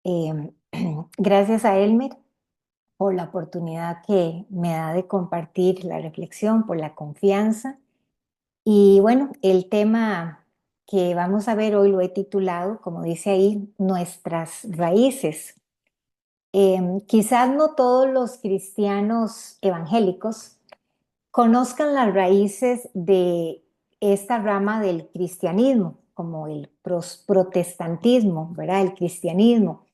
Eh, Gracias a Elmer por la oportunidad que me da de compartir la reflexión, por la confianza. Y bueno, el tema que vamos a ver hoy lo he titulado, como dice ahí, Nuestras raíces. Quizás no todos los cristianos evangélicos conozcan las raíces de esta rama del cristianismo, como el protestantismo, ¿verdad? El cristianismo.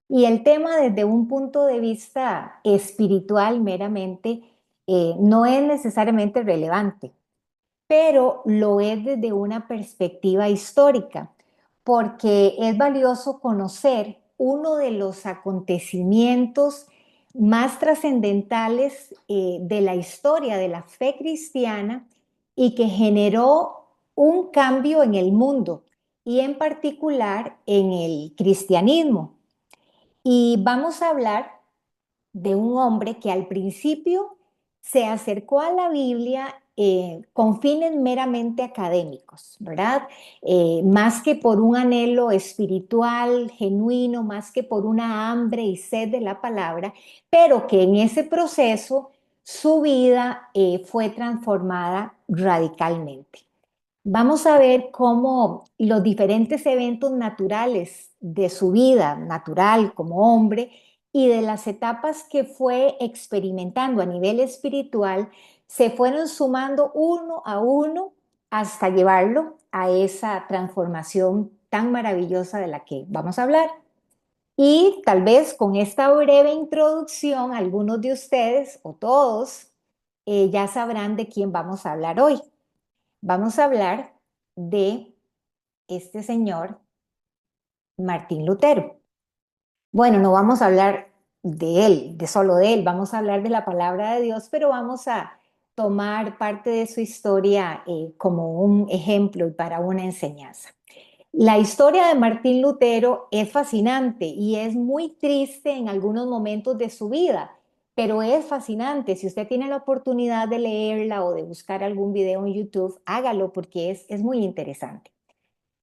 Y el tema desde un punto de vista espiritual meramente no es necesariamente relevante, pero lo es desde una perspectiva histórica, porque es valioso conocer uno de los acontecimientos más trascendentales de la historia de la fe cristiana y que generó un cambio en el mundo y en particular en el cristianismo. Y vamos a hablar de un hombre que al principio se acercó a la Biblia con fines meramente académicos, ¿verdad? Más que por un anhelo espiritual genuino, más que por una hambre y sed de la palabra, pero que en ese proceso su vida fue transformada radicalmente. Vamos a ver cómo los diferentes eventos naturales de su vida natural como hombre y de las etapas que fue experimentando a nivel espiritual se fueron sumando uno a uno hasta llevarlo a esa transformación tan maravillosa de la que vamos a hablar. Y tal vez con esta breve introducción, algunos de ustedes o todos ya sabrán de quién vamos a hablar hoy. Vamos a hablar de este señor Martín Lutero. Bueno, no vamos a hablar de él, de solo de él, vamos a hablar de la palabra de Dios, pero vamos a tomar parte de su historia como un ejemplo y para una enseñanza. La historia de Martín Lutero es fascinante y es muy triste en algunos momentos de su vida, pero es fascinante. Si usted tiene la oportunidad de leerla o de buscar algún video en YouTube, hágalo porque es muy interesante.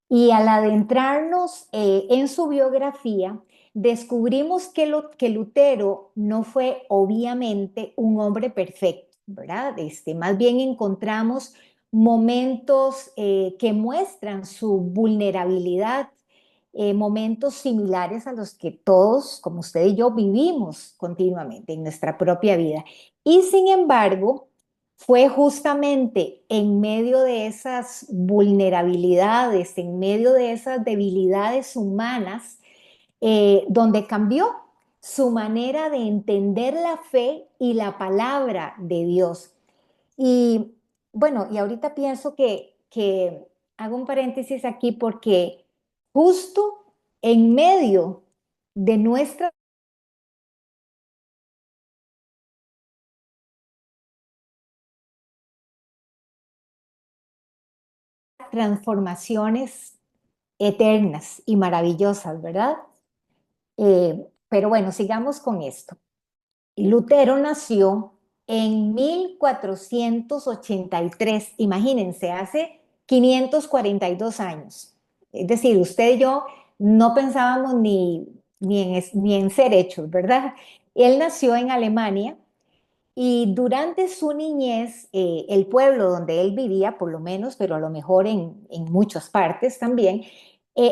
Y al adentrarnos en su biografía, descubrimos que Lutero no fue obviamente un hombre perfecto, ¿verdad? Más bien encontramos momentos que muestran su vulnerabilidad, momentos similares a los que todos, como usted y yo, vivimos continuamente en nuestra propia vida. Y sin embargo, fue justamente en medio de esas vulnerabilidades, en medio de esas debilidades humanas, donde cambió su manera de entender la fe y la palabra de Dios. Y bueno, y ahorita pienso que hago un paréntesis aquí porque justo en medio de nuestra transformaciones eternas y maravillosas, ¿verdad? Pero bueno, sigamos con esto. Lutero nació en 1483, imagínense, hace 542 años. Es decir, usted y yo no pensábamos ni en ser hechos, ¿verdad? Él nació en Alemania y durante su niñez, el pueblo donde él vivía, por lo menos, pero a lo mejor en muchas partes también,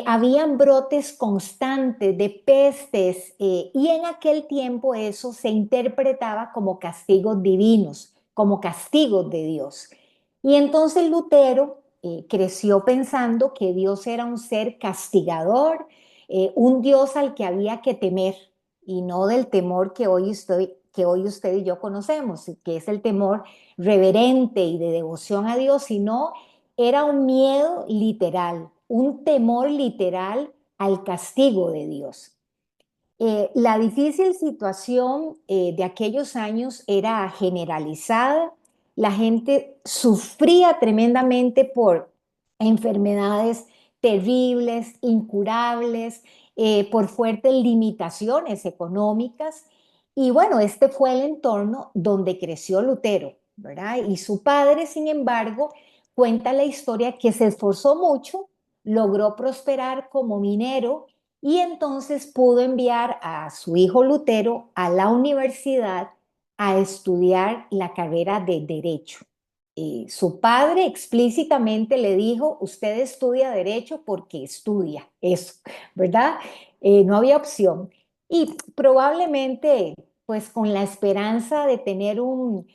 habían brotes constantes de pestes y en aquel tiempo eso se interpretaba como castigos divinos, como castigos de Dios. Y entonces Lutero creció pensando que Dios era un ser castigador, un Dios al que había que temer y no del temor que hoy usted y yo conocemos, que es el temor reverente y de devoción a Dios, sino era un miedo literal, un temor literal al castigo de Dios. La difícil situación de aquellos años era generalizada, la gente sufría tremendamente por enfermedades terribles, incurables, por fuertes limitaciones económicas. Y bueno, este fue el entorno donde creció Lutero, ¿verdad? Y su padre, sin embargo, cuenta la historia que se esforzó mucho, logró prosperar como minero y entonces pudo enviar a su hijo Lutero a la universidad a estudiar la carrera de Derecho. Su padre explícitamente le dijo, usted estudia Derecho porque estudia eso, ¿verdad? No había opción. Y probablemente, pues con la esperanza de tener un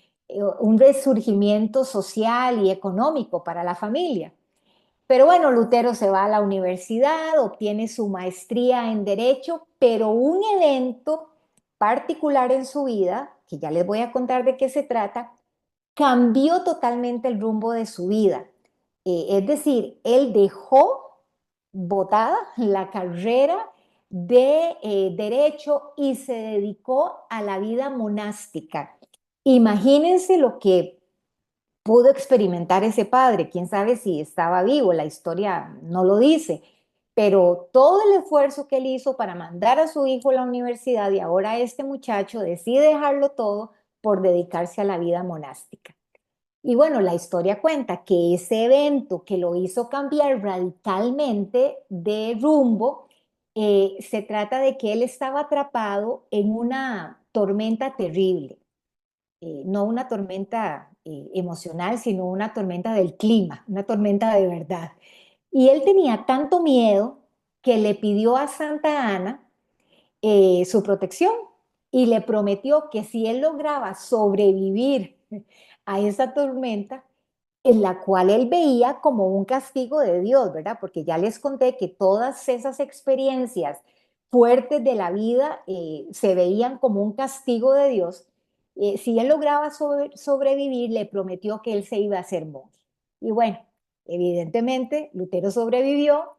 resurgimiento social y económico para la familia. Pero bueno, Lutero se va a la universidad, obtiene su maestría en Derecho, pero un evento particular en su vida, que ya les voy a contar de qué se trata, cambió totalmente el rumbo de su vida. Es decir, él dejó botada la carrera de Derecho y se dedicó a la vida monástica. Imagínense lo que pudo experimentar ese padre. Quién sabe si estaba vivo, la historia no lo dice, pero todo el esfuerzo que él hizo para mandar a su hijo a la universidad y ahora este muchacho decide dejarlo todo por dedicarse a la vida monástica. Y bueno, la historia cuenta que ese evento que lo hizo cambiar radicalmente de rumbo, se trata de que él estaba atrapado en una tormenta terrible, no una tormenta emocional, sino una tormenta del clima, una tormenta de verdad. Y él tenía tanto miedo que le pidió a Santa Ana su protección y le prometió que si él lograba sobrevivir a esa tormenta, en la cual él veía como un castigo de Dios, ¿verdad? Porque ya les conté que todas esas experiencias fuertes de la vida se veían como un castigo de Dios. Si él lograba sobrevivir, le prometió que él se iba a hacer monje. Y bueno, evidentemente, Lutero sobrevivió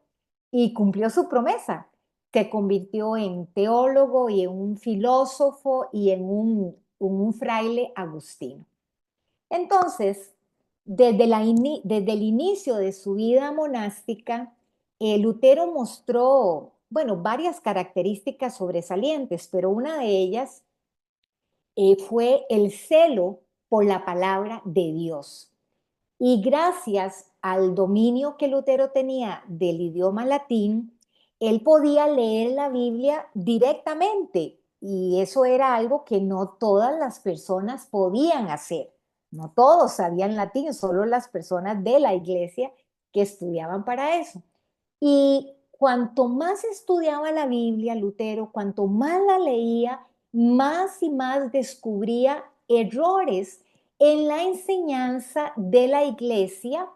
y cumplió su promesa. Se convirtió en teólogo y en un filósofo y en un fraile agustino. Entonces, desde el inicio de su vida monástica, Lutero mostró, bueno, varias características sobresalientes, pero una de ellas fue el celo por la palabra de Dios. Y gracias al dominio que Lutero tenía del idioma latín, él podía leer la Biblia directamente y eso era algo que no todas las personas podían hacer. No todos sabían latín, solo las personas de la iglesia que estudiaban para eso. Y cuanto más estudiaba la Biblia, Lutero, cuanto más la leía, más y más descubría errores en la enseñanza de la iglesia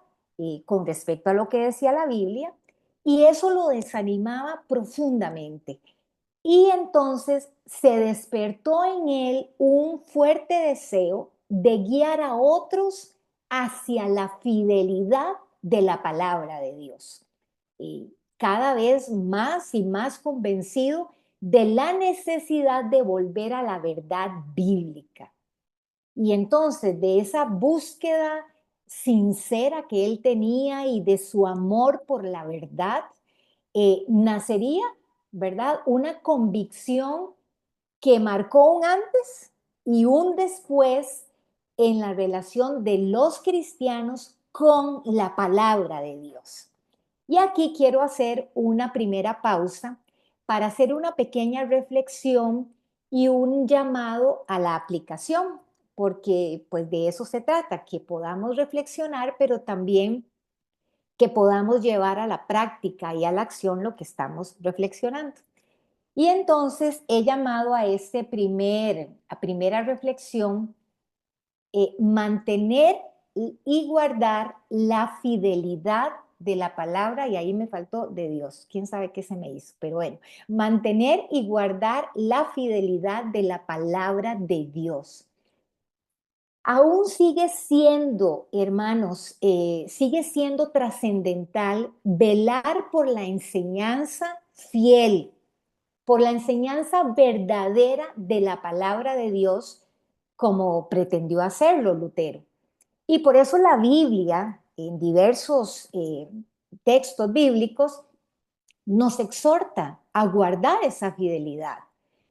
con respecto a lo que decía la Biblia, y eso lo desanimaba profundamente. Y entonces se despertó en él un fuerte deseo de guiar a otros hacia la fidelidad de la palabra de Dios. Y cada vez más y más convencido de la necesidad de volver a la verdad bíblica. Y entonces de esa búsqueda sincera que él tenía y de su amor por la verdad, nacería, ¿verdad? Una convicción que marcó un antes y un después en la relación de los cristianos con la palabra de Dios. Y aquí quiero hacer una primera pausa para hacer una pequeña reflexión y un llamado a la aplicación, porque pues de eso se trata, que podamos reflexionar, pero también que podamos llevar a la práctica y a la acción lo que estamos reflexionando. Y entonces he llamado a a primera reflexión, mantener y guardar la fidelidad de la palabra, y ahí me faltó de Dios, quién sabe qué se me hizo, pero bueno, mantener y guardar la fidelidad de la palabra de Dios. Aún sigue siendo, hermanos, sigue siendo trascendental velar por la enseñanza fiel, por la enseñanza verdadera de la palabra de Dios, como pretendió hacerlo Lutero. Y por eso la Biblia, en diversos textos bíblicos, nos exhorta a guardar esa fidelidad.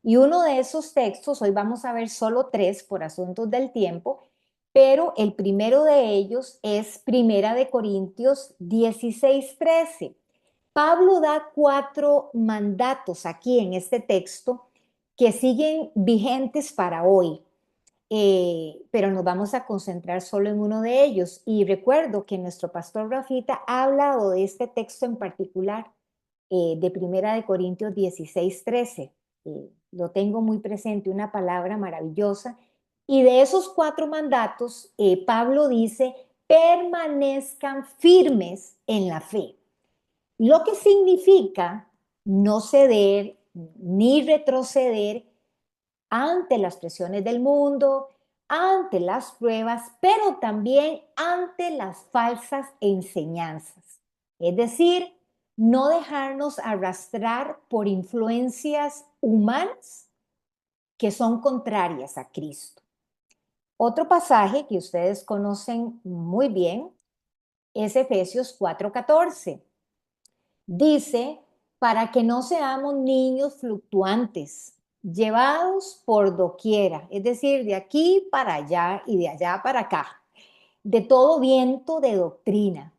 Y uno de esos textos, hoy vamos a ver solo tres por asuntos del tiempo, pero el primero de ellos es Primera de Corintios 16:13. Pablo da 4 mandatos aquí en este texto que siguen vigentes para hoy. Pero nos vamos a concentrar solo en uno de ellos. Y recuerdo que nuestro pastor Rafita ha hablado de este texto en particular, de Primera de Corintios 16:13. Lo tengo muy presente, una palabra maravillosa. Y de esos 4 mandatos, Pablo dice, permanezcan firmes en la fe. Lo que significa no ceder ni retroceder ante las presiones del mundo, ante las pruebas, pero también ante las falsas enseñanzas. Es decir, no dejarnos arrastrar por influencias humanas que son contrarias a Cristo. Otro pasaje que ustedes conocen muy bien es Efesios 4:14. Dice, para que no seamos niños fluctuantes, llevados por doquiera, es decir, de aquí para allá y de allá para acá, de todo viento de doctrina,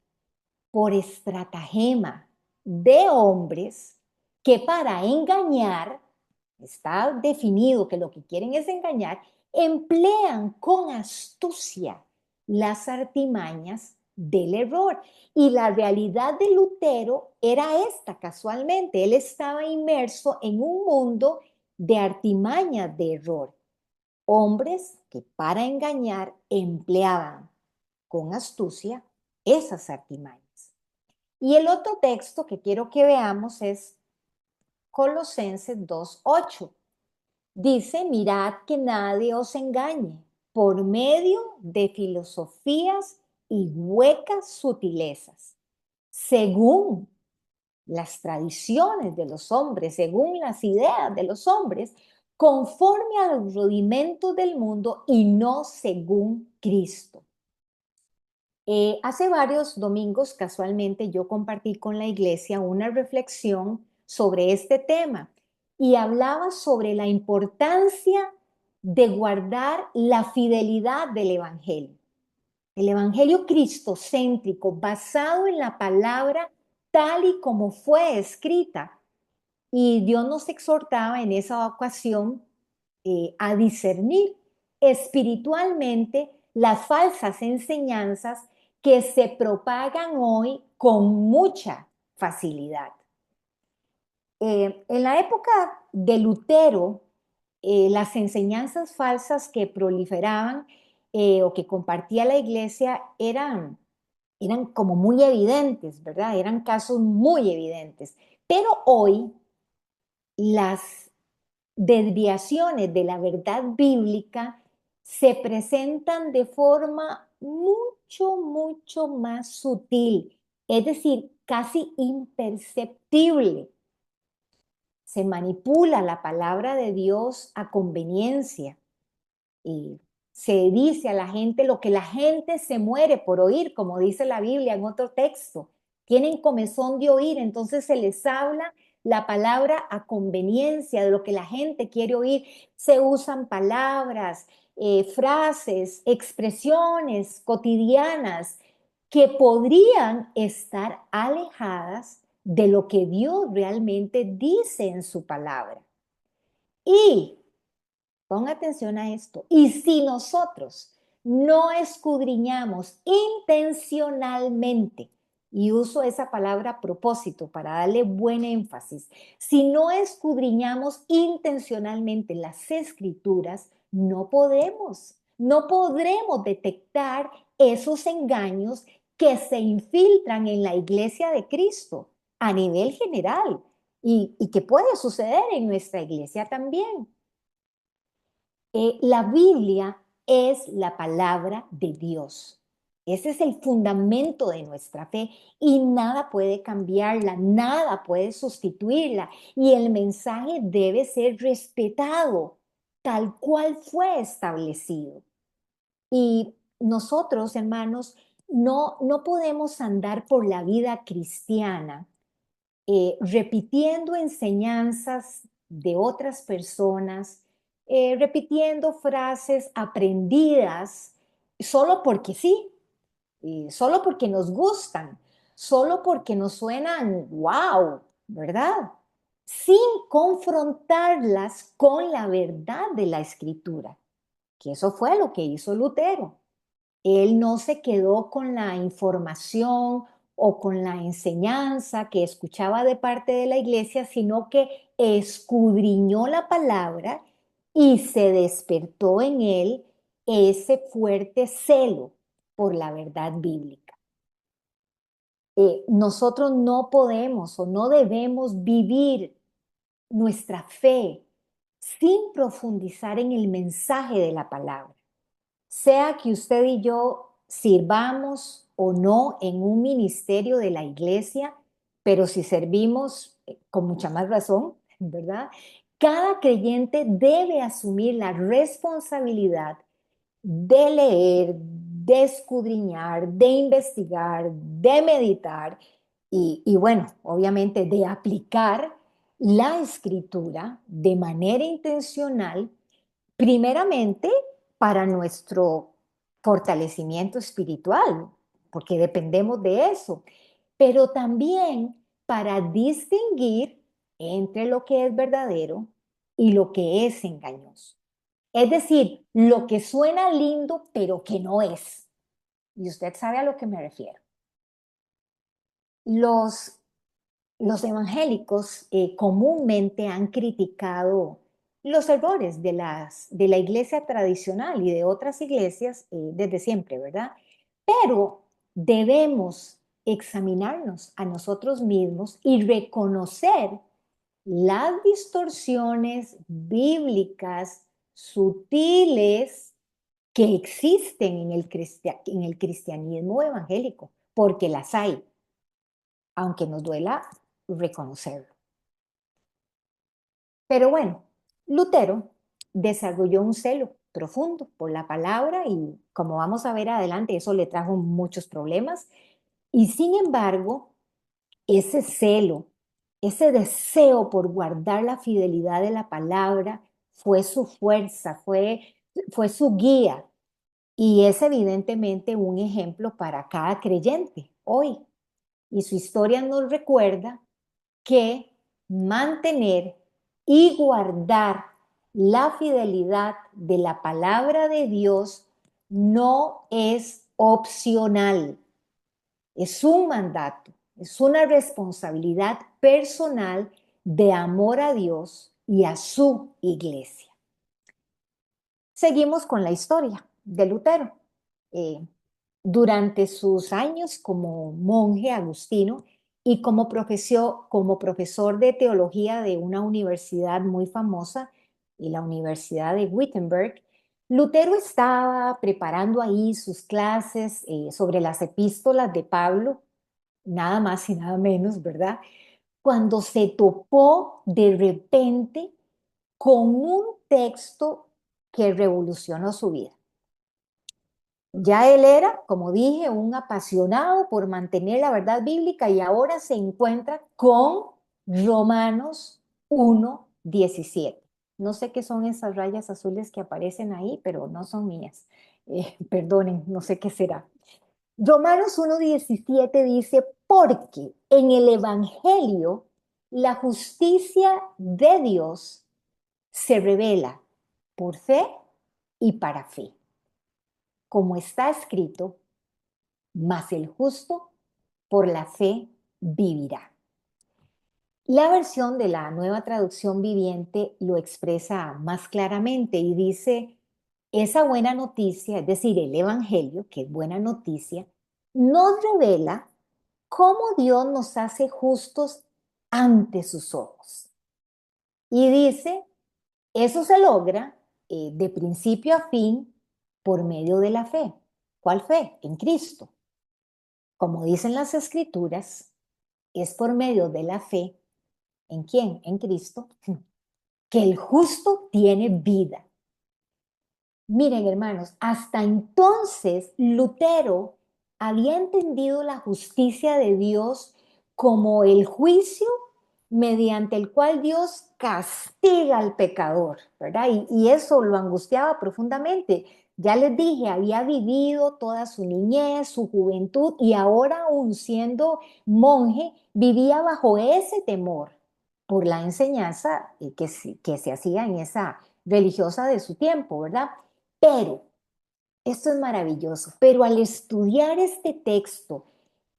por estratagema de hombres que para engañar, está definido que lo que quieren es engañar, emplean con astucia las artimañas del error. Y la realidad de Lutero era esta, casualmente. Él estaba inmerso en un mundo de artimañas de error. Hombres que para engañar empleaban con astucia esas artimañas. Y el otro texto que quiero que veamos es Colosenses 2:8. Dice, mirad que nadie os engañe por medio de filosofías y huecas sutilezas, según las tradiciones de los hombres, según las ideas de los hombres, conforme a los rudimentos del mundo y no según Cristo. Hace varios domingos, casualmente, yo compartí con la iglesia una reflexión sobre este tema y hablaba sobre la importancia de guardar la fidelidad del Evangelio. El Evangelio cristocéntrico, basado en la palabra tal y como fue escrita. Y Dios nos exhortaba en esa ocasión a discernir espiritualmente las falsas enseñanzas que se propagan hoy con mucha facilidad. En la época de Lutero, las enseñanzas falsas que proliferaban o que compartía la iglesia eran como muy evidentes, ¿verdad? Eran casos muy evidentes. Pero hoy las desviaciones de la verdad bíblica se presentan de forma mucho más sutil, es decir, casi imperceptible. Se manipula la palabra de Dios a conveniencia y se dice a la gente lo que la gente se muere por oír, como dice la Biblia en otro texto. Tienen comezón de oír, entonces se les habla la palabra a conveniencia de lo que la gente quiere oír. Se usan palabras, frases, expresiones cotidianas que podrían estar alejadas de lo que Dios realmente dice en su palabra. Y ponga atención a esto. Y si nosotros no escudriñamos intencionalmente, y uso esa palabra a propósito para darle buen énfasis, si no escudriñamos intencionalmente las escrituras, no podremos detectar esos engaños que se infiltran en la iglesia de Cristo a nivel general y que puede suceder en nuestra iglesia también. La Biblia es la palabra de Dios. Ese es el fundamento de nuestra fe y nada puede cambiarla, nada puede sustituirla. Y el mensaje debe ser respetado tal cual fue establecido. Y nosotros, hermanos, no podemos andar por la vida cristiana repitiendo enseñanzas de otras personas, repitiendo frases aprendidas solo porque sí, solo porque nos gustan, solo porque nos suenan wow, ¿verdad? Sin confrontarlas con la verdad de la Escritura, que eso fue lo que hizo Lutero. Él no se quedó con la información o con la enseñanza que escuchaba de parte de la iglesia, sino que escudriñó la palabra y se despertó en él ese fuerte celo por la verdad bíblica. Nosotros no podemos o no debemos vivir nuestra fe sin profundizar en el mensaje de la palabra. Sea que usted y yo sirvamos o no en un ministerio de la iglesia, pero si servimos con mucha más razón, ¿verdad? Cada creyente debe asumir la responsabilidad de leer, de escudriñar, de investigar, de meditar y bueno, obviamente de aplicar la escritura de manera intencional, primeramente para nuestro fortalecimiento espiritual, porque dependemos de eso, pero también para distinguir entre lo que es verdadero y lo que es engañoso. Es decir, lo que suena lindo, pero que no es. Y usted sabe a lo que me refiero. Los, los evangélicos comúnmente han criticado los errores de la iglesia tradicional y de otras iglesias desde siempre, ¿verdad? Pero debemos examinarnos a nosotros mismos y reconocer las distorsiones bíblicas sutiles que existen en el cristianismo evangélico, porque las hay, aunque nos duela reconocerlo. Pero bueno, Lutero desarrolló un celo profundo por la palabra y como vamos a ver adelante, eso le trajo muchos problemas. Y sin embargo, ese celo, ese deseo por guardar la fidelidad de la palabra fue su fuerza, fue su guía y es evidentemente un ejemplo para cada creyente hoy. Y su historia nos recuerda que mantener y guardar la fidelidad de la palabra de Dios no es opcional, es un mandato, es una responsabilidad personal de amor a Dios y a su iglesia. Seguimos con la historia de Lutero. Eh, Durante sus años como monje agustino y como profesor de teología de una universidad muy famosa, y la Universidad de Wittenberg, Lutero estaba preparando ahí sus clases sobre las epístolas de Pablo, nada más y nada menos, ¿verdad? Cuando se topó de repente con un texto que revolucionó su vida. Ya él era, como dije, un apasionado por mantener la verdad bíblica y ahora se encuentra con Romanos 1:17. No sé qué son esas rayas azules que aparecen ahí, pero no son mías. Perdonen, no sé qué será. Romanos 1:17 dice, porque en el Evangelio la justicia de Dios se revela por fe y para fe. Como está escrito, mas el justo por la fe vivirá. La versión de la Nueva Traducción Viviente lo expresa más claramente y dice, esa buena noticia, es decir, el Evangelio, que es buena noticia, nos revela cómo Dios nos hace justos ante sus ojos. Y dice, eso se logra de principio a fin por medio de la fe. ¿Cuál fe? En Cristo. Como dicen las Escrituras, es por medio de la fe, ¿en quién? En Cristo, que el justo tiene vida. Miren, hermanos, hasta entonces Lutero había entendido la justicia de Dios como el juicio mediante el cual Dios castiga al pecador, ¿verdad? Y eso lo angustiaba profundamente. Ya les dije, había vivido toda su niñez, su juventud y ahora aún siendo monje, vivía bajo ese temor por la enseñanza que se hacía en esa religiosa de su tiempo, ¿verdad? Pero, esto es maravilloso, pero al estudiar este texto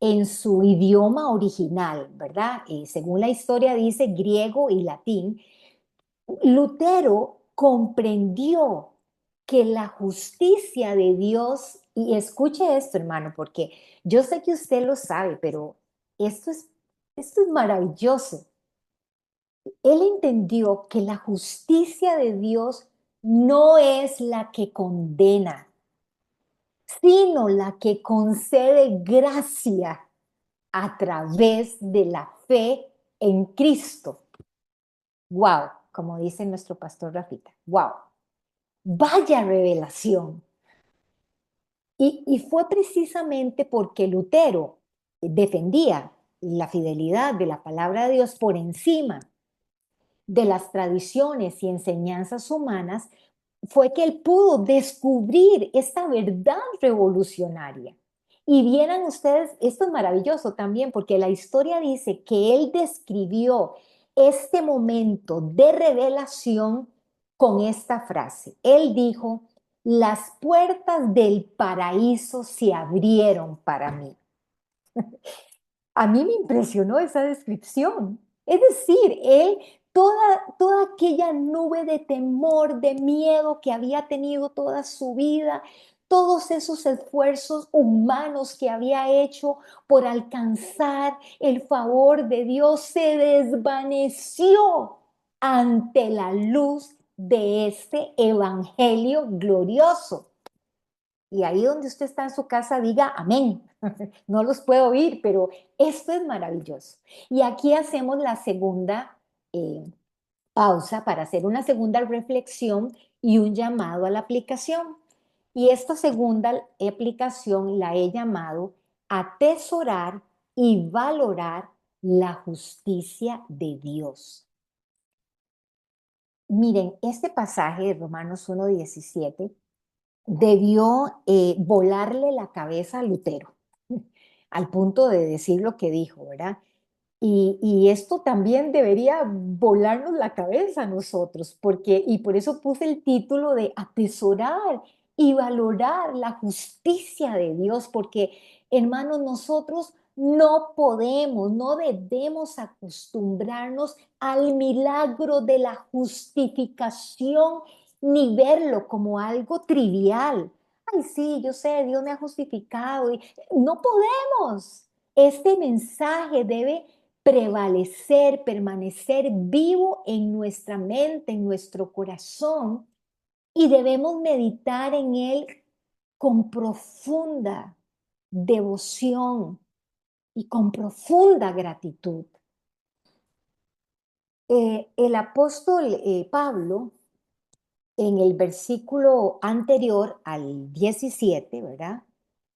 en su idioma original, ¿verdad? Según la historia dice griego y latín, Lutero comprendió que la justicia de Dios, y escuche esto, hermano, porque yo sé que usted lo sabe, pero esto es, esto es maravilloso. Él entendió que la justicia de Dios no es la que condena, sino la que concede gracia a través de la fe en Cristo. Wow, como dice nuestro pastor Rafita. Wow, vaya revelación. Y fue precisamente porque Lutero defendía la fidelidad de la palabra de Dios por encima de las tradiciones y enseñanzas humanas, fue que él pudo descubrir esta verdad revolucionaria. Y vieran ustedes, esto es maravilloso también, porque la historia dice que él describió este momento de revelación con esta frase. Él dijo, las puertas del paraíso se abrieron para mí. A mí me impresionó esa descripción. Es decir, él, toda aquella nube de temor, de miedo que había tenido toda su vida, todos esos esfuerzos humanos que había hecho por alcanzar el favor de Dios, se desvaneció ante la luz de este evangelio glorioso. Y ahí donde usted está en su casa, diga amén. No los puedo oír, pero esto es maravilloso. Y aquí hacemos la segunda pausa para hacer una segunda reflexión y un llamado a la aplicación. Y esta segunda aplicación la he llamado atesorar y valorar la justicia de Dios. Miren, este pasaje de Romanos 1:17 debió volarle la cabeza a Lutero, al punto de decir lo que dijo, ¿verdad? Y esto también debería volarnos la cabeza a nosotros, porque, y por eso puse el título de atesorar y valorar la justicia de Dios, porque hermanos, nosotros no podemos, no debemos acostumbrarnos al milagro de la justificación ni verlo como algo trivial. Ay, sí, yo sé, Dios me ha justificado y no podemos. Este mensaje debe prevalecer, permanecer vivo en nuestra mente, en nuestro corazón, y debemos meditar en él con profunda devoción y con profunda gratitud. El apóstol Pablo, en el versículo anterior al 17, ¿verdad?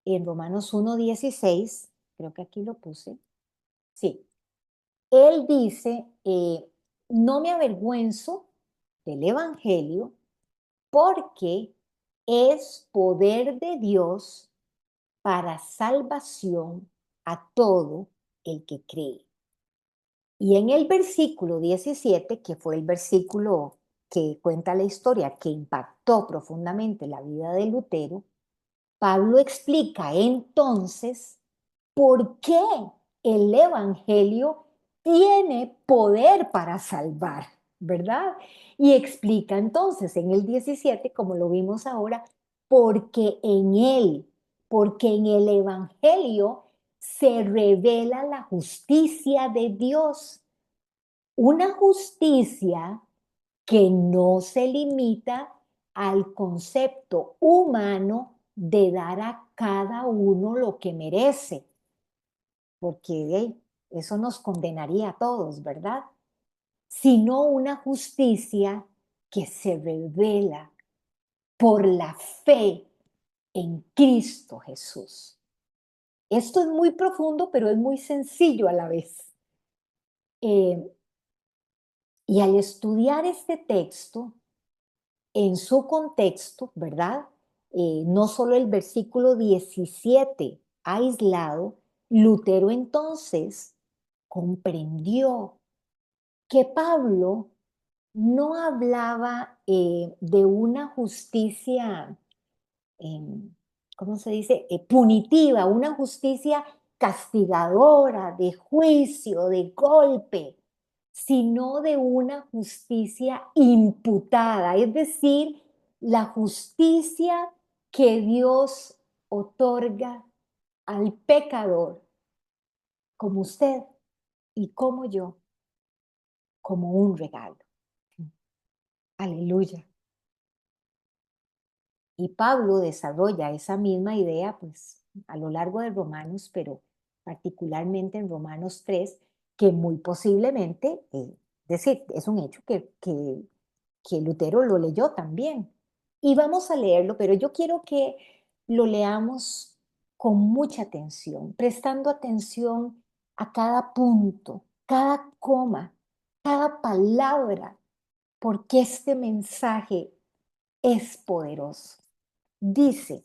En Romanos 1:16, creo que aquí lo puse, sí, él dice, no me avergüenzo del Evangelio porque es poder de Dios para salvación a todo el que cree. Y en el versículo 17, que fue el versículo que cuenta la historia, que impactó profundamente la vida de Lutero, Pablo explica entonces por qué el Evangelio tiene poder para salvar, ¿verdad? Y explica entonces en el 17, como lo vimos ahora, porque en el Evangelio se revela la justicia de Dios, una justicia que no se limita al concepto humano de dar a cada uno lo que merece, porque eso nos condenaría a todos, ¿verdad? Sino una justicia que se revela por la fe en Cristo Jesús. Esto es muy profundo, pero es muy sencillo a la vez. Y al estudiar este texto, en su contexto, ¿verdad? No solo el versículo 17 aislado, Lutero entonces comprendió que Pablo no hablaba de una justicia, eh, ¿cómo se dice? Punitiva, una justicia castigadora, de juicio, de golpe, sino de una justicia imputada, es decir, la justicia que Dios otorga al pecador, como usted y como yo, como un regalo. Aleluya. Y Pablo desarrolla esa misma idea, pues, a lo largo de Romanos, pero particularmente en Romanos 3, que muy posiblemente, es decir, es un hecho que Lutero lo leyó también. Y vamos a leerlo, pero yo quiero que lo leamos con mucha atención, prestando atención a cada punto, cada coma, cada palabra, porque este mensaje es poderoso. Dice,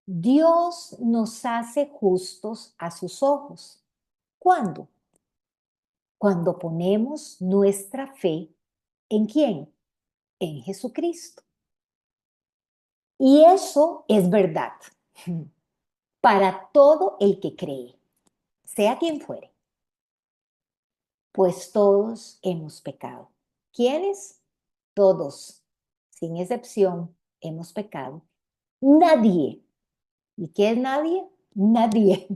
Dios nos hace justos a sus ojos. ¿Cuándo? Cuando ponemos nuestra fe ¿en quién? En Jesucristo. Y eso es verdad para todo el que cree, sea quien fuere, pues todos hemos pecado. ¿Quiénes? Todos, sin excepción, hemos pecado. Nadie. ¿Y qué es nadie? Nadie.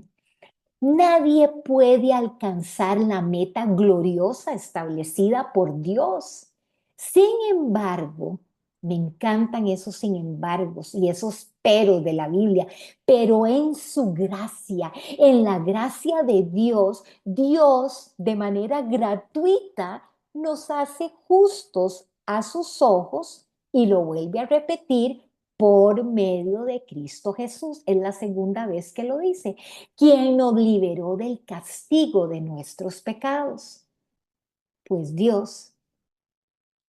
Nadie puede alcanzar la meta gloriosa establecida por Dios. Sin embargo, me encantan esos sin embargos y esos peros de la Biblia, pero en su gracia, en la gracia de Dios, Dios de manera gratuita nos hace justos a sus ojos y lo vuelve a repetir por medio de Cristo Jesús. Es la segunda vez que lo dice, quien nos liberó del castigo de nuestros pecados. Pues Dios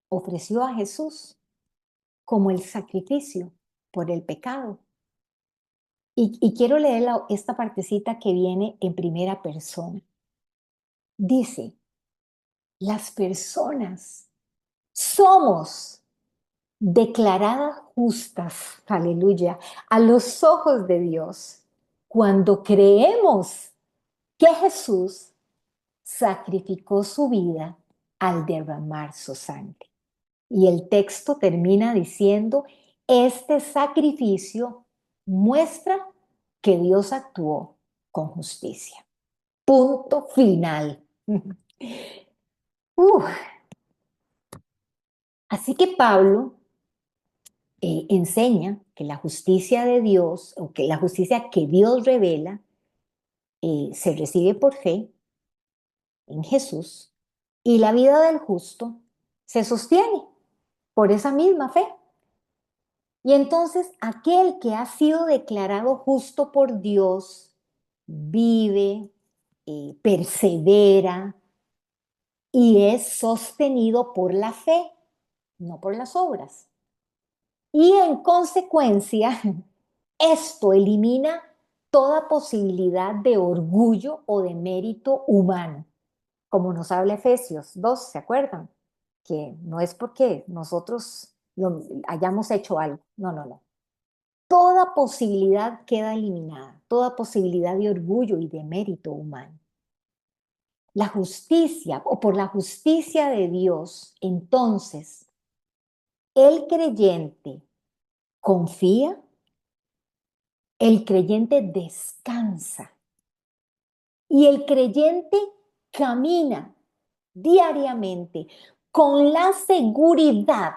ofreció a Jesús como el sacrificio por el pecado. Y quiero leer esta partecita que viene en primera persona. Dice, las personas somos declaradas justas, aleluya, a los ojos de Dios cuando creemos que Jesús sacrificó su vida al derramar su sangre. Y el texto termina diciendo, este sacrificio muestra que Dios actuó con justicia. Punto final. Así que Pablo enseña que la justicia de Dios, o que la justicia que Dios revela, se recibe por fe en Jesús, y la vida del justo se sostiene por esa misma fe. Y entonces aquel que ha sido declarado justo por Dios vive, persevera y es sostenido por la fe, no por las obras. Y en consecuencia, esto elimina toda posibilidad de orgullo o de mérito humano, como nos habla Efesios 2, ¿se acuerdan? Que no es porque nosotros hayamos hecho algo, no, no, no. Toda posibilidad queda eliminada, toda posibilidad de orgullo y de mérito humano. La justicia, o por la justicia de Dios, entonces, el creyente confía, el creyente descansa y el creyente camina diariamente con la seguridad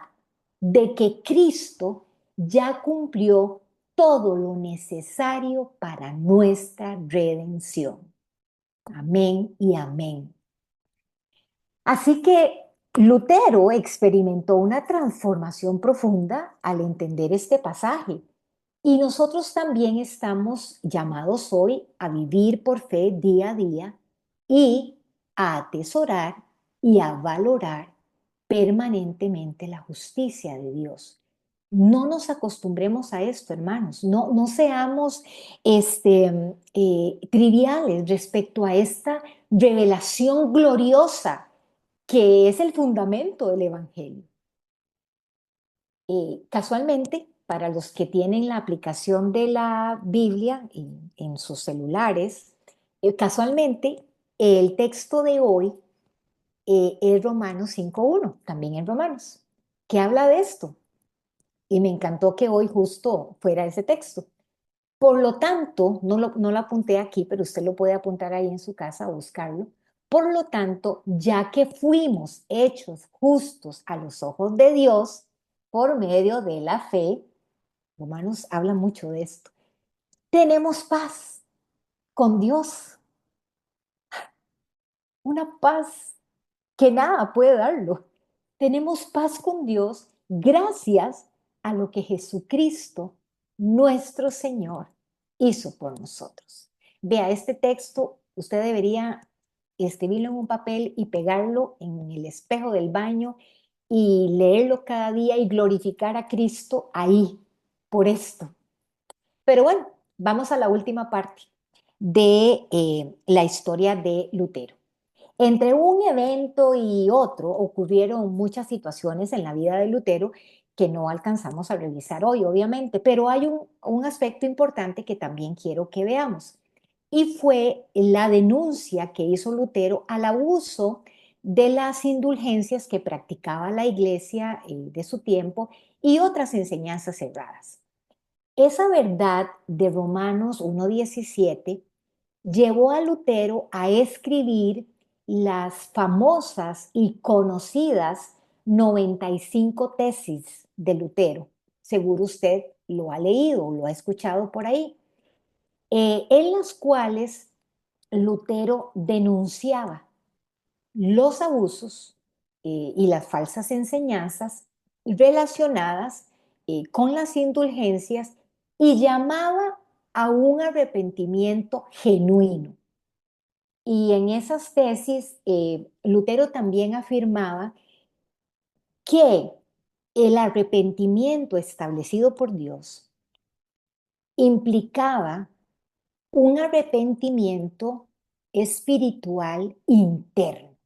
de que Cristo ya cumplió todo lo necesario para nuestra redención. Amén y amén. Así que Lutero experimentó una transformación profunda al entender este pasaje. Y nosotros también estamos llamados hoy a vivir por fe día a día y a atesorar y a valorar permanentemente la justicia de Dios. No nos acostumbremos a esto, hermanos. No seamos triviales respecto a esta revelación gloriosa que es el fundamento del Evangelio. Casualmente, para los que tienen la aplicación de la Biblia en sus celulares, casualmente el texto de hoy es Romanos 5.1, también en Romanos, que habla de esto. Y me encantó que hoy justo fuera ese texto. Por lo tanto, no lo apunté aquí, pero usted lo puede apuntar ahí en su casa o buscarlo. Por lo tanto, ya que fuimos hechos justos a los ojos de Dios por medio de la fe, Romanos habla mucho de esto, tenemos paz con Dios, una paz que nada puede darlo. Tenemos paz con Dios gracias a lo que Jesucristo, nuestro Señor, hizo por nosotros. Vea, este texto usted debería escribirlo en un papel y pegarlo en el espejo del baño y leerlo cada día y glorificar a Cristo ahí, por esto. Pero bueno, vamos a la última parte de la historia de Lutero. Entre un evento y otro ocurrieron muchas situaciones en la vida de Lutero que no alcanzamos a revisar hoy, obviamente, pero hay un aspecto importante que también quiero que veamos, y fue la denuncia que hizo Lutero al abuso de las indulgencias que practicaba la iglesia de su tiempo y otras enseñanzas cerradas. Esa verdad de Romanos 1.17 llevó a Lutero a escribir las famosas y conocidas 95 tesis de Lutero. Seguro usted lo ha leído o lo ha escuchado por ahí, en las cuales Lutero denunciaba los abusos y las falsas enseñanzas relacionadas con las indulgencias y llamaba a un arrepentimiento genuino. Y en esas tesis, Lutero también afirmaba que el arrepentimiento establecido por Dios implicaba un arrepentimiento espiritual interno,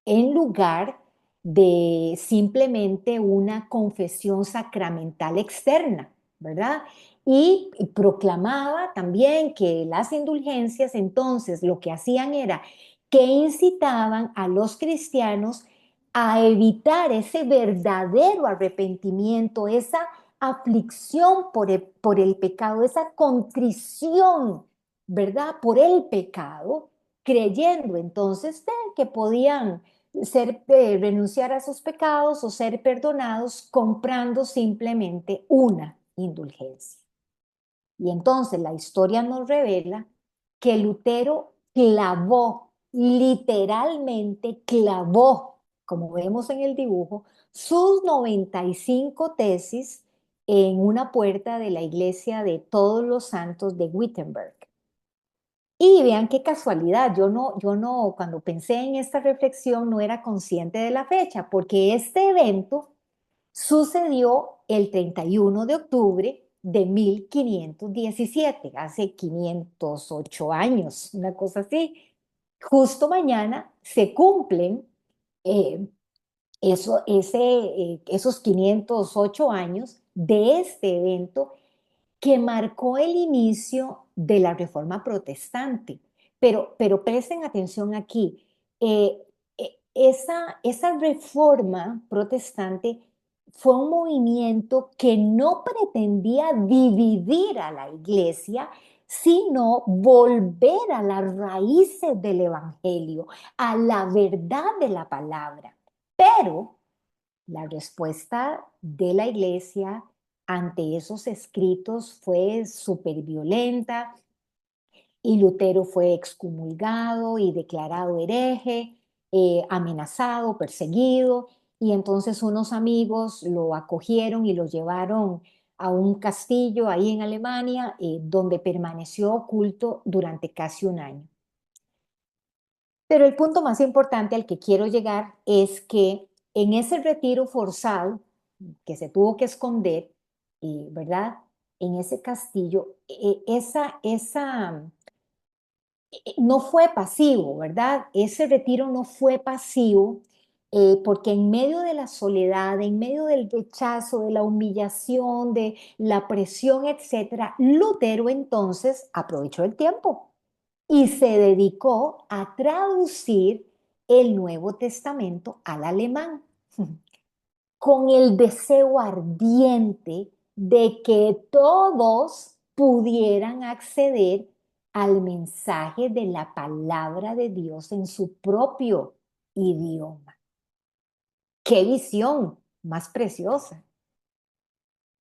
en lugar de simplemente una confesión sacramental externa, ¿verdad? Y proclamaba también que las indulgencias entonces lo que hacían era que incitaban a los cristianos a evitar ese verdadero arrepentimiento, esa aflicción por el pecado, esa contrición, ¿verdad? Por el pecado, creyendo entonces que podían renunciar a sus pecados o ser perdonados comprando simplemente una indulgencia. Y entonces la historia nos revela que Lutero clavó, literalmente clavó, como vemos en el dibujo, sus 95 tesis en una puerta de la iglesia de Todos los Santos de Wittenberg. Y vean qué casualidad, cuando pensé en esta reflexión no era consciente de la fecha, porque este evento sucedió el 31 de octubre de 1517, hace 508 años, una cosa así. Justo mañana se cumplen eh, esos 508 años de este evento que marcó el inicio de la Reforma Protestante. Pero presten atención aquí, esa Reforma Protestante fue un movimiento que no pretendía dividir a la iglesia, sino volver a las raíces del Evangelio, a la verdad de la palabra. Pero la respuesta de la iglesia ante esos escritos fue súper violenta y Lutero fue excomulgado y declarado hereje, amenazado, perseguido, y entonces unos amigos lo acogieron y lo llevaron a un castillo ahí en Alemania, donde permaneció oculto durante casi un año. Pero el punto más importante al que quiero llegar es que en ese retiro forzado que se tuvo que esconder, ¿verdad? En ese castillo, no fue pasivo, ¿verdad? Ese retiro no fue pasivo porque en medio de la soledad, en medio del rechazo, de la humillación, de la presión, etcétera, Lutero entonces aprovechó el tiempo y se dedicó a traducir el Nuevo Testamento al alemán, con el deseo ardiente de que todos pudieran acceder al mensaje de la palabra de Dios en su propio idioma. ¡Qué visión más preciosa!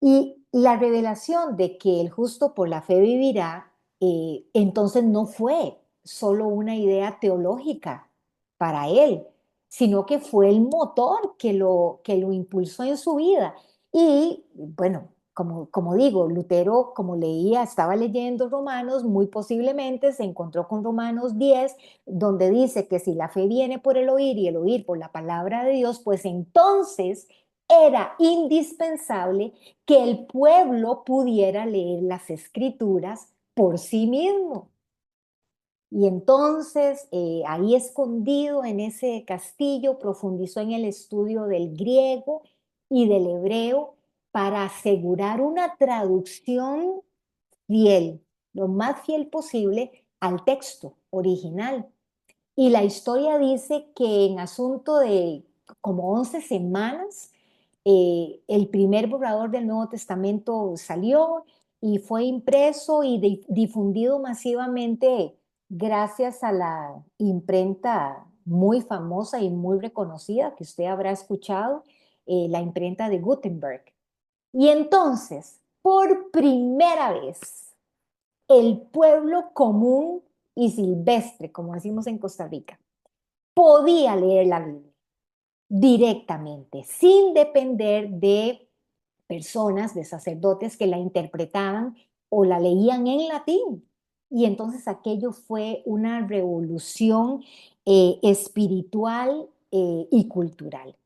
Y la revelación de que el justo por la fe vivirá, entonces no fue solo una idea teológica para él, sino que fue el motor que lo impulsó en su vida. Y bueno, como digo, Lutero, como leía, estaba leyendo Romanos, muy posiblemente se encontró con Romanos 10, donde dice que si la fe viene por el oír y el oír por la palabra de Dios, pues entonces era indispensable que el pueblo pudiera leer las escrituras por sí mismo. Y entonces, ahí escondido en ese castillo, profundizó en el estudio del griego y del hebreo para asegurar una traducción fiel, lo más fiel posible al texto original. Y la historia dice que en asunto de como 11 semanas, el primer borrador del Nuevo Testamento salió y fue impreso y difundido masivamente gracias a la imprenta muy famosa y muy reconocida que usted habrá escuchado, la imprenta de Gutenberg. Y entonces, por primera vez, el pueblo común y silvestre, como decimos en Costa Rica, podía leer la Biblia directamente, sin depender de personas, de sacerdotes que la interpretaban o la leían en latín. Y entonces aquello fue una revolución espiritual y cultural.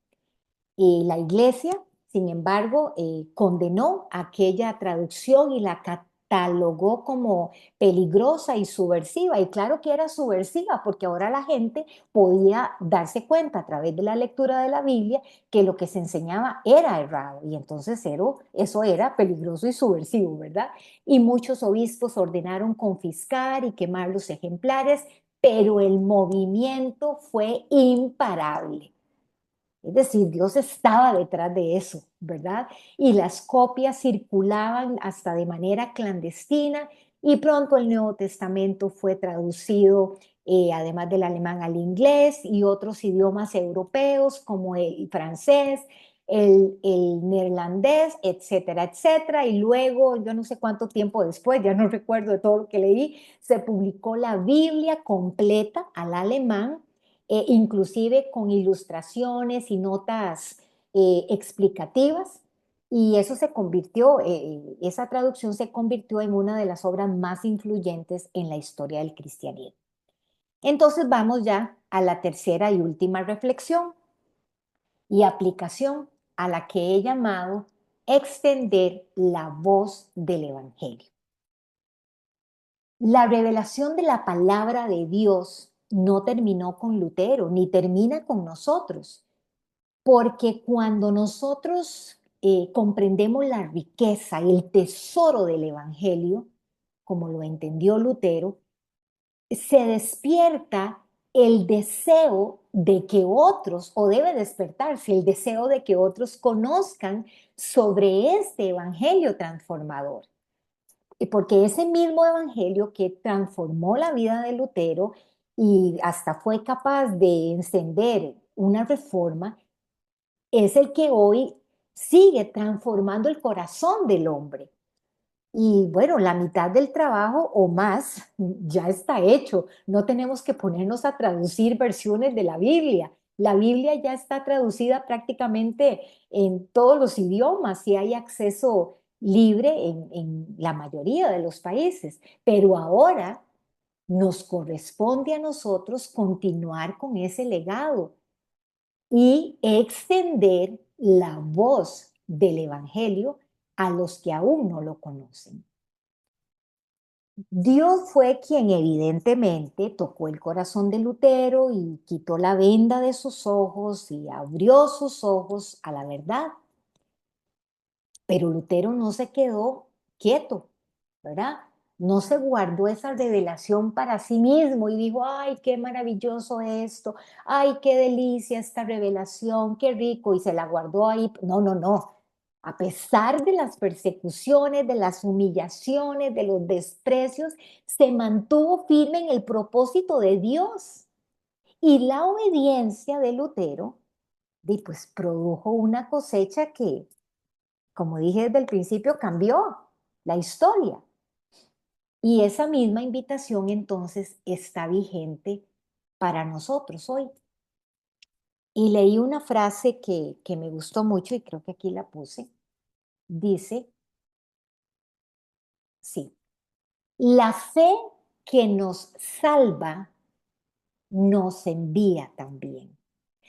La iglesia, sin embargo, condenó aquella traducción y la catalogó como peligrosa y subversiva. Y claro que era subversiva, porque ahora la gente podía darse cuenta a través de la lectura de la Biblia que lo que se enseñaba era errado. Y entonces eso era peligroso y subversivo, ¿verdad? Y muchos obispos ordenaron confiscar y quemar los ejemplares, pero el movimiento fue imparable. Es decir, Dios estaba detrás de eso, ¿verdad? Y las copias circulaban hasta de manera clandestina y pronto el Nuevo Testamento fue traducido, además del alemán, al inglés y otros idiomas europeos como el francés, el neerlandés, etcétera, etcétera. Y luego, yo no sé cuánto tiempo después, ya no recuerdo de todo lo que leí, se publicó la Biblia completa al alemán, inclusive con ilustraciones y notas explicativas. Y eso se convirtió, esa traducción se convirtió en una de las obras más influyentes en la historia del cristianismo. Entonces vamos ya a la tercera y última reflexión y aplicación a la que he llamado extender la voz del Evangelio. La revelación de la palabra de Dios no terminó con Lutero, ni termina con nosotros, porque cuando nosotros comprendemos la riqueza y el tesoro del Evangelio, como lo entendió Lutero, se despierta el deseo de que otros, o debe despertarse el deseo de que otros conozcan sobre este Evangelio transformador. Porque ese mismo evangelio que transformó la vida de Lutero y hasta fue capaz de encender una reforma, es el que hoy sigue transformando el corazón del hombre. Y bueno, la mitad del trabajo o más ya está hecho. No tenemos que ponernos a traducir versiones de la Biblia. La Biblia ya está traducida prácticamente en todos los idiomas y hay acceso libre en la mayoría de los países. Pero ahora nos corresponde a nosotros continuar con ese legado y extender la voz del Evangelio a los que aún no lo conocen. Dios fue quien evidentemente tocó el corazón de Lutero y quitó la venda de sus ojos y abrió sus ojos a la verdad. Pero Lutero no se quedó quieto, ¿verdad? No se guardó esa revelación para sí mismo y dijo, ay, qué maravilloso esto, ay, qué delicia esta revelación, qué rico, y se la guardó ahí. No, no, no. A pesar de las persecuciones, de las humillaciones, de los desprecios, se mantuvo firme en el propósito de Dios. Y la obediencia de Lutero, pues produjo una cosecha que, como dije desde el principio, cambió la historia. Y esa misma invitación entonces está vigente para nosotros hoy. Y leí una frase que me gustó mucho y creo que aquí la puse. Dice, sí, la fe que nos salva nos envía también.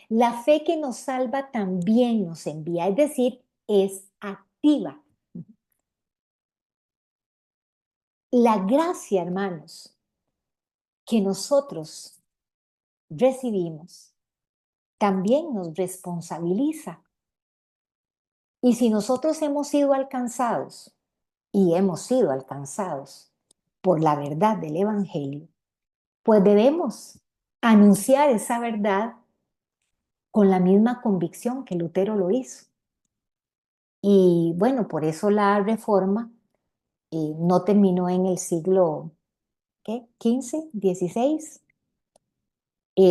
La fe que nos salva también nos envía, es decir, es activa. La gracia, hermanos, que nosotros recibimos también nos responsabiliza. Y si nosotros hemos sido alcanzados, y hemos sido alcanzados por la verdad del Evangelio, pues debemos anunciar esa verdad con la misma convicción que Lutero lo hizo. Y bueno, por eso la Reforma no terminó en el siglo ¿qué? 15, 16,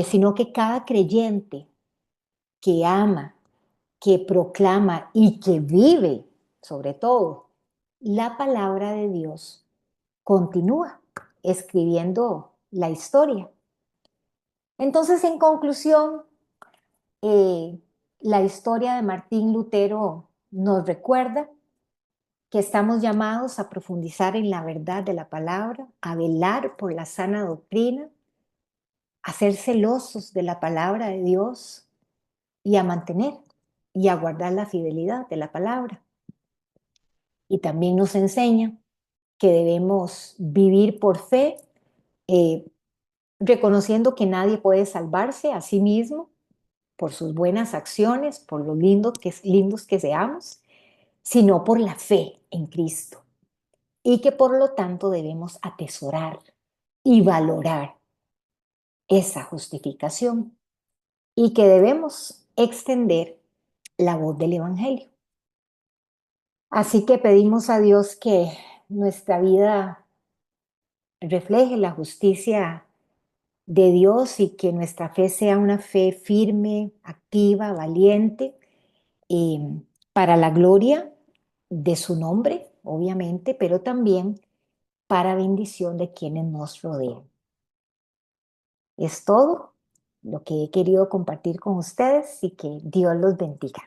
sino que cada creyente que ama, que proclama y que vive, sobre todo, la palabra de Dios, continúa escribiendo la historia. Entonces, en conclusión, eh, la historia de Martín Lutero nos recuerda que estamos llamados a profundizar en la verdad de la palabra, a velar por la sana doctrina, a ser celosos de la palabra de Dios y a mantener y a guardar la fidelidad de la palabra. Y también nos enseña que debemos vivir por fe, eh, reconociendo que nadie puede salvarse a sí mismo por sus buenas acciones, por lo lindos que seamos, sino por la fe en Cristo. Y que por lo tanto debemos atesorar y valorar esa justificación y que debemos extender la voz del Evangelio. Así que pedimos a Dios que nuestra vida refleje la justicia de Dios y que nuestra fe sea una fe firme, activa, valiente, eh, para la gloria de su nombre, obviamente, pero también para bendición de quienes nos rodean. Es todo lo que he querido compartir con ustedes y que Dios los bendiga.